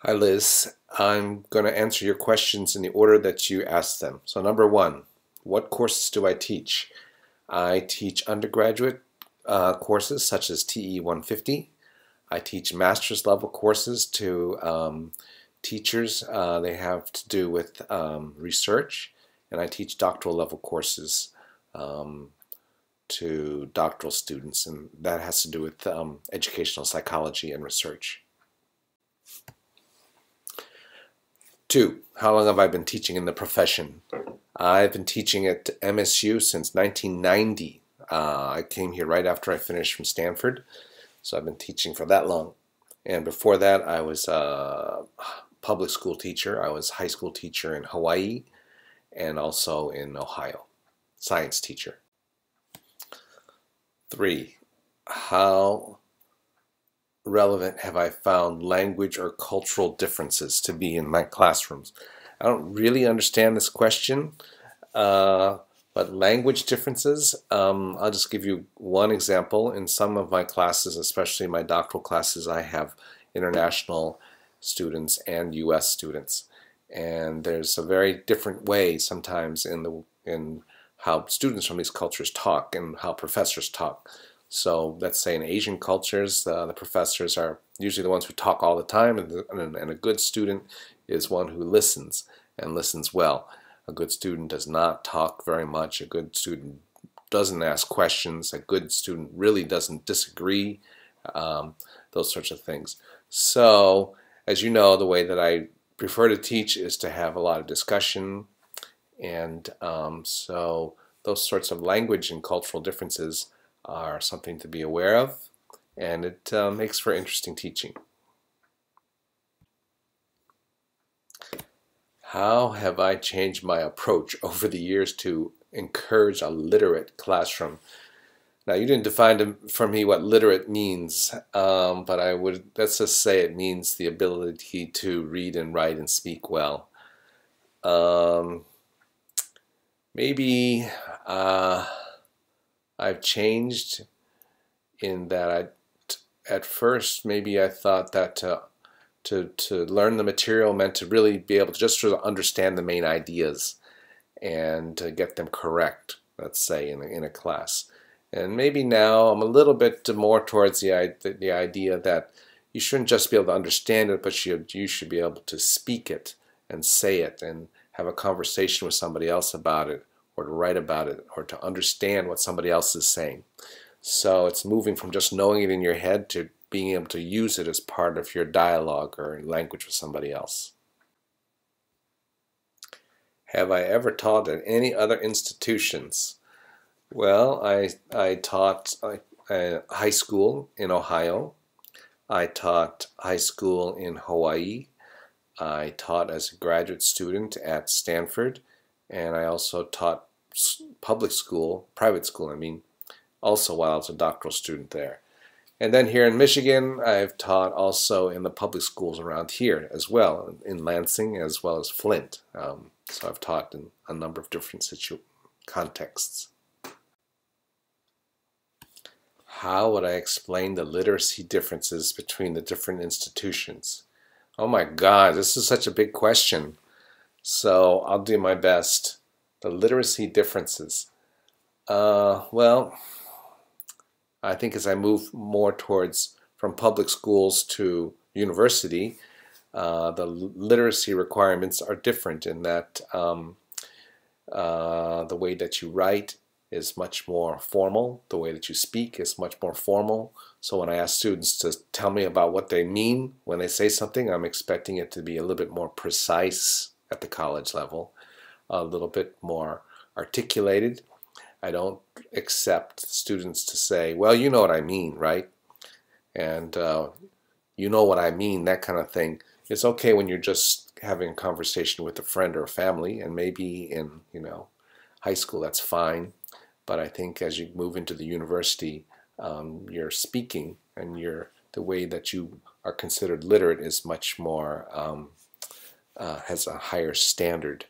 Hi Liz, I'm going to answer your questions in the order that you asked them. So number one, what courses do I teach? I teach undergraduate courses such as TE 150. I teach master's level courses to teachers. They have to do with research, and I teach doctoral level courses to doctoral students, and that has to do with educational psychology and research. Two, how long have I been teaching in the profession? I've been teaching at MSU since 1990. I came here right after I finished from Stanford, so I've been teaching for that long. And before that, I was a public school teacher. I was a high school teacher in Hawaii and also in Ohio, science teacher. Three, how relevant have I found language or cultural differences to be in my classrooms? I don't really understand this question, but language differences, I'll just give you one example. In some of my classes, especially my doctoral classes, I have international students and US students. And there's a very different way sometimes in how students from these cultures talk and how professors talk. So let's say in Asian cultures, the professors are usually the ones who talk all the time, and a good student is one who listens and listens well. A good student does not talk very much. A good student doesn't ask questions. A good student really doesn't disagree, those sorts of things. So, as you know, the way that I prefer to teach is to have a lot of discussion, and so those sorts of language and cultural differences are something to be aware of, and it makes for interesting teaching. How have I changed my approach over the years to encourage a literate classroom? Now, you didn't define for me what literate means, but let's just say it means the ability to read and write and speak well. Maybe I've changed in that at first maybe I thought that to learn the material meant to really be able to just sort of understand the main ideas and to get them correct, let's say, in a class. And maybe now I'm a little bit more towards the idea that you shouldn't just be able to understand it, but you should be able to speak it and say it and have a conversation with somebody else about it, or to write about it, or to understand what somebody else is saying. So it's moving from just knowing it in your head to being able to use it as part of your dialogue or language with somebody else. Have I ever taught at any other institutions? Well, I taught high school in Ohio. I taught high school in Hawaii. I taught as a graduate student at Stanford, and I also taught public school, private school, I mean, also while I was a doctoral student there. And then here in Michigan, I've taught also in the public schools around here as well, in Lansing as well as Flint. So I've taught in a number of different contexts. How would I explain the literacy differences between the different institutions? Oh my God, this is such a big question. So I'll do my best. The literacy differences. Well, I think as I move more towards from public schools to university, the literacy requirements are different in that the way that you write is much more formal. The way that you speak is much more formal. So when I ask students to tell me about what they mean when they say something, I'm expecting it to be a little bit more precise at the college level, a little bit more articulated. I don't accept students to say, well, you know what I mean, right? And you know what I mean, that kind of thing. It's okay when you're just having a conversation with a friend or a family, and maybe in, high school, that's fine. But I think as you move into the university, your speaking and the way that you are considered literate is much more, has a higher standard,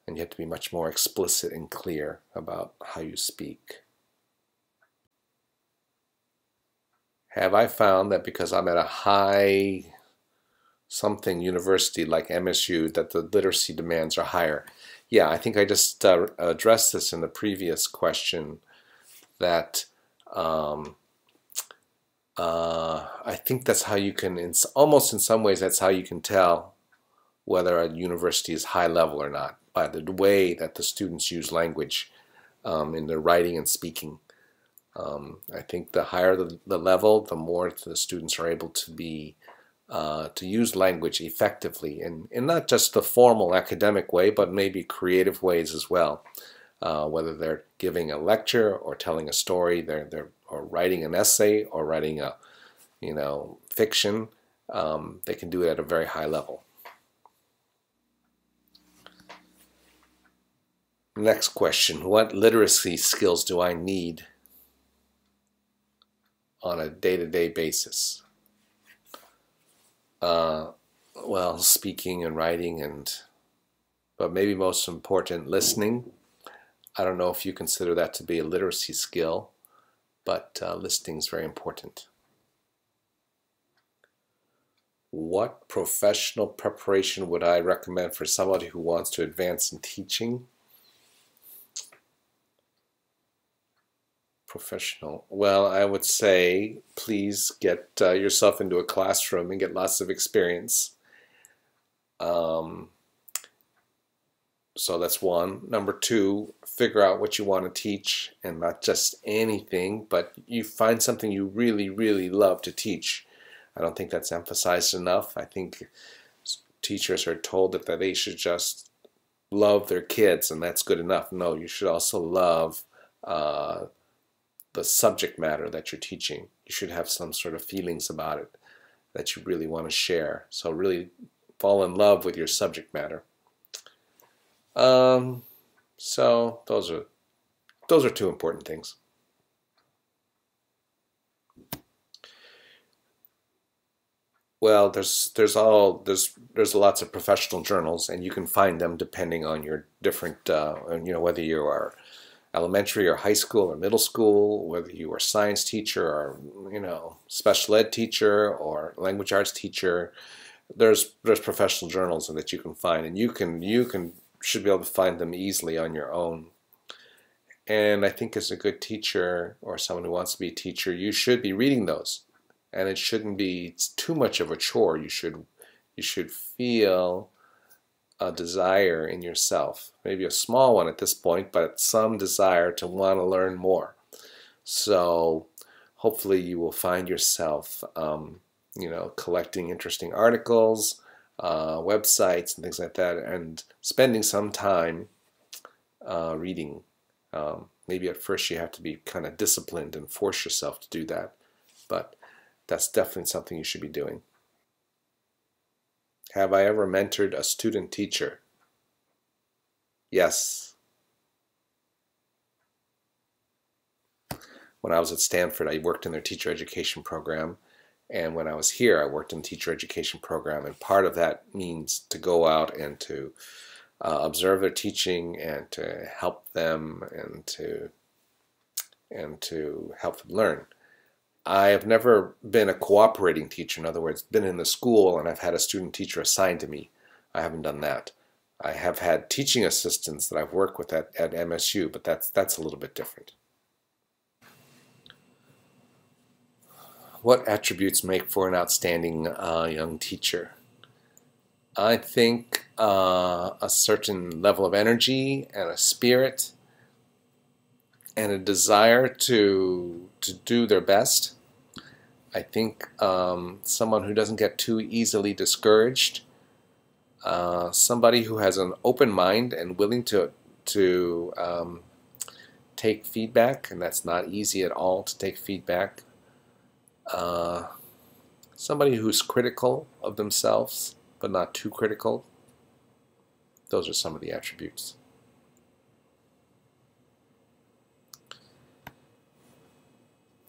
and you have to be much more explicit and clear about how you speak. Have I found that because I'm at a high something university like MSU that the literacy demands are higher. Yeah, I think I just addressed this in the previous question that um, I think that's how you can, almost in some ways, that's how you can tell whether a university is high level or not, by the way that the students use language in their writing and speaking. I think the higher the level, the more the students are able to be to use language effectively, in not just the formal academic way, but maybe creative ways as well. Whether they're giving a lecture or telling a story, or writing an essay or writing a fiction, they can do it at a very high level. Next question: what literacy skills do I need on a day-to-day basis? Well, speaking and writing, but maybe most important, listening. I don't know if you consider that to be a literacy skill, but listening is very important. What professional preparation would I recommend for somebody who wants to advance in teaching? Professional. Well, I would say please get yourself into a classroom and get lots of experience. So that's one. Number two, figure out what you want to teach, and not just anything, but you find something you really, really love to teach. I don't think that's emphasized enough. I think teachers are told that they should just love their kids, and that's good enough. No, you should also love the subject matter that you're teaching. You should have some sort of feelings about it that you really want to share. So really fall in love with your subject matter. So those are two important things. Well, there's lots of professional journals, and you can find them depending on your different whether you are elementary or high school or middle school, whether you are a science teacher or special ed teacher or language arts teacher. There's professional journals that you can find, and you should be able to find them easily on your own. And I think as a good teacher, or someone who wants to be a teacher, you should be reading those, and it shouldn't be too much of a chore. You should feel a desire in yourself, maybe a small one at this point, but some desire to want to learn more. So hopefully you will find yourself collecting interesting articles, websites and things like that, and spending some time reading. Maybe at first you have to be kind of disciplined and force yourself to do that, but that's definitely something you should be doing. Have I ever mentored a student teacher? Yes. When I was at Stanford, I worked in their teacher education program. And when I was here, I worked in the teacher education program. And part of that means to go out and to observe their teaching and to help them and to help them learn. I have never been a cooperating teacher. In other words, been in the school and I've had a student teacher assigned to me. I haven't done that. I have had teaching assistants that I've worked with at MSU, but that's a little bit different. What attributes make for an outstanding young teacher? I think a certain level of energy and a spirit and a desire to do their best. I think someone who doesn't get too easily discouraged, somebody who has an open mind and willing to take feedback, and that's not easy at all to take feedback. Somebody who's critical of themselves, but not too critical. Those are some of the attributes.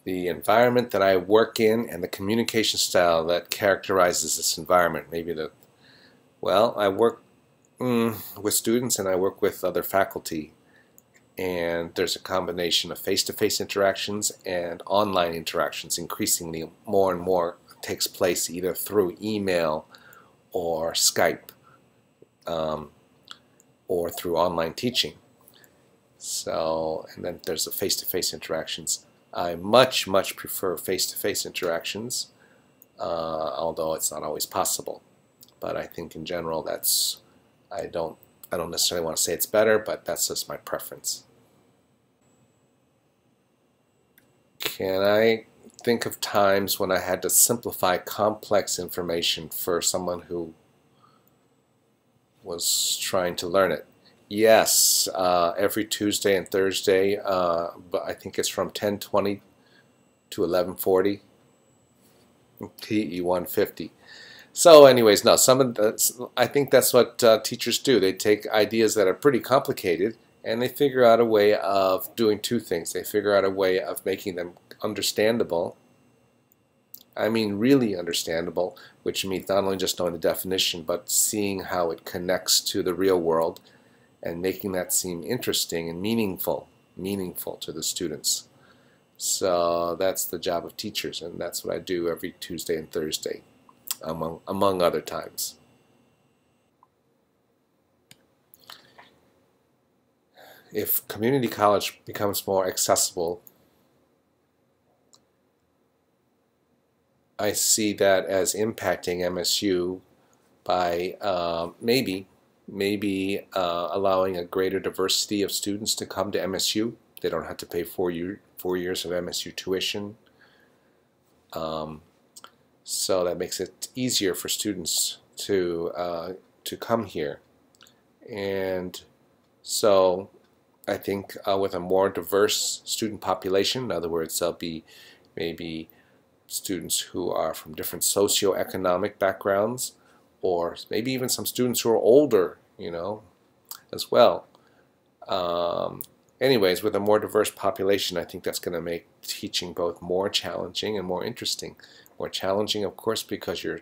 The environment that I work in and the communication style that characterizes this environment. Well, I work with students and I work with other faculty, and there's a combination of face-to-face interactions and online interactions. Increasingly more and more takes place either through email or Skype, or through online teaching. So, and then there's the face-to-face interactions. I much prefer face-to-face interactions, although it's not always possible. But I think in general that's, I don't necessarily want to say it's better, but that's just my preference. Can I think of times when I had to simplify complex information for someone who was trying to learn it? Yes, every Tuesday and Thursday, but I think it's from 10:20 to 11:40, PE 150. So anyways, no, I think that's what teachers do. They take ideas that are pretty complicated and they figure out a way of doing two things. They figure out a way of making them understandable. I mean really understandable, which means not only just knowing the definition, but seeing how it connects to the real world and making that seem interesting and meaningful to the students. So that's the job of teachers, and that's what I do every Tuesday and Thursday, among other times. If community college becomes more accessible, I see that as impacting MSU by maybe allowing a greater diversity of students to come to MSU. They don't have to pay 4 years of MSU tuition. So that makes it easier for students to come here. And so I think with a more diverse student population, in other words, there'll be maybe students who are from different socioeconomic backgrounds, or maybe even some students who are older, as well. Anyways, with a more diverse population, I think that's going to make teaching both more challenging and more interesting. More challenging, of course, because your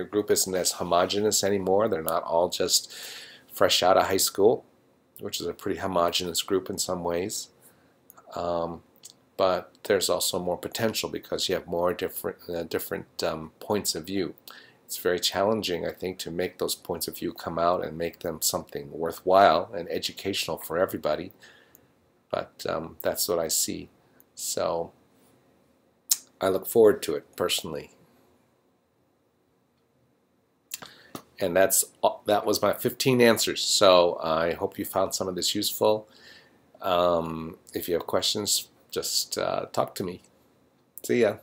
group isn't as homogeneous anymore. They're not all just fresh out of high school, which is a pretty homogeneous group in some ways. But there's also more potential because you have more different points of view. It's very challenging, I think, to make those points of view come out and make them something worthwhile and educational for everybody. But that's what I see. So I look forward to it personally. And that was my 15 answers. So I hope you found some of this useful. If you have questions, just talk to me. See ya.